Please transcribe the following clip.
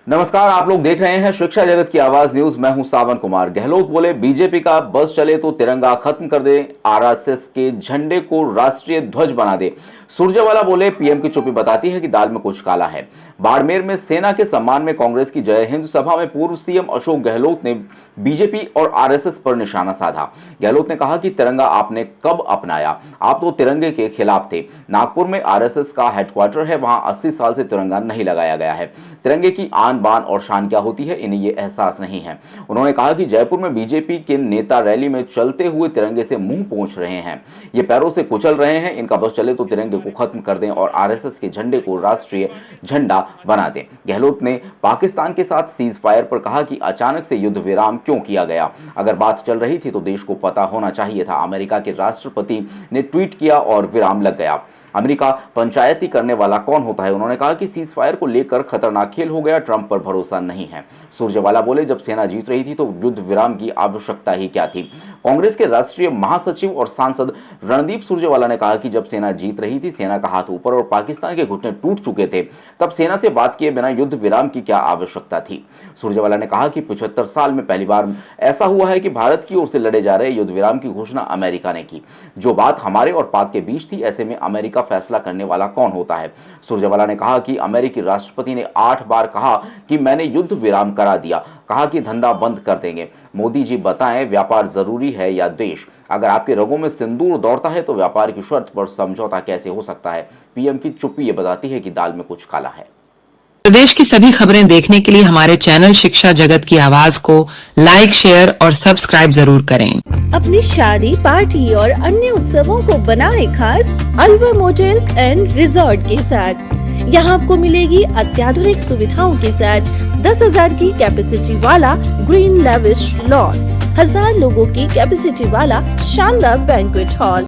नमस्कार, आप लोग देख रहे हैं शिक्षा जगत की आवाज न्यूज। मैं हूं सावन कुमार। गहलोत बोले बीजेपी का बस चले तो तिरंगा खत्म कर दे, आरएसएस के झंडे को राष्ट्रीय ध्वज बना दे। सुरजेवाला बोले पीएम की चुप्पी बताती है कि दाल में कुछ काला है। बाड़मेर में सेना के सम्मान में कांग्रेस की जय हिंद सभा में पूर्व सीएम अशोक गहलोत ने बीजेपी और आरएसएस पर निशाना साधा। गहलोत ने कहा कि तिरंगा आपने कब अपनाया, आप तो तिरंगे के खिलाफ थे। नागपुर में आरएसएस का हेडक्वार्टर है, वहां 80 साल से तिरंगा नहीं लगाया गया है। तिरंगे की आन बान और शान क्या होती है, इन्हें ये एहसास नहीं है। उन्होंने कहा कि जयपुर में बीजेपी के नेता रैली में चलते हुए तिरंगे से मुंह पोंछ रहे हैं, ये पैरों से कुचल रहे हैं। इनका बस चले तो तिरंगे को खत्म कर दें और आरएसएस के झंडे को राष्ट्रीय झंडा बना दें। गहलोत ने पाकिस्तान के साथ सीज फायर पर कहा कि अचानक से युद्ध विराम क्यों किया गया, अगर बात चल रही थी तो देश को पता होना चाहिए था। अमेरिका के राष्ट्रपति ने ट्वीट किया और विराम लग गया। अमेरिका पंचायती करने वाला कौन होता है। उन्होंने कहा कि सीज फायर को लेकर खतरनाक खेल हो गया, ट्रंप पर भरोसा नहीं है। सुरजेवाला बोले जब सेना जीत रही थी तो युद्ध विराम की आवश्यकता ही क्या थी। कांग्रेस के राष्ट्रीय महासचिव और सांसद रणदीप सुरजेवाला ने कहा कि जब सेना जीत रही थी, सेना का हाथ ऊपर और पाकिस्तान के घुटने टूट चुके थे, तब सेना से बात किए बिना युद्ध विराम की क्या आवश्यकता थी। सुरजेवाला ने कहा कि 75 साल में पहली बार ऐसा हुआ है कि भारत की ओर से लड़े जा रहे युद्ध विराम की घोषणा अमेरिका ने की। जो बात हमारे और पाक के बीच थी, ऐसे में अमेरिका फैसला करने वाला कौन होता है। सुरजेवाला ने कहा कि अमेरिकी राष्ट्रपति ने 8 बार कहा कि मैंने युद्ध विराम करा दिया, कहा कि धंधा बंद कर देंगे। मोदी जी बताएं, व्यापार जरूरी है या देश? अगर आपके रगों में सिंदूर दौड़ता है तो व्यापार की शर्त पर समझौता कैसे हो सकता है। पीएम की चुप्पी ये बताती है कि दाल में कुछ काला है। प्रदेश की सभी खबरें देखने के लिए हमारे चैनल शिक्षा जगत की आवाज को लाइक, शेयर और सब्सक्राइब जरूर करें। अपनी शादी, पार्टी और अन्य उत्सवों को बनाए खास अलवर मोटेल एंड रिजॉर्ट के साथ। यहाँ आपको मिलेगी अत्याधुनिक सुविधाओं के साथ 10,000 की कैपेसिटी वाला ग्रीन लेविश लॉन, 1000 लोगों की कैपेसिटी वाला शानदार बैंक्वेट हॉल,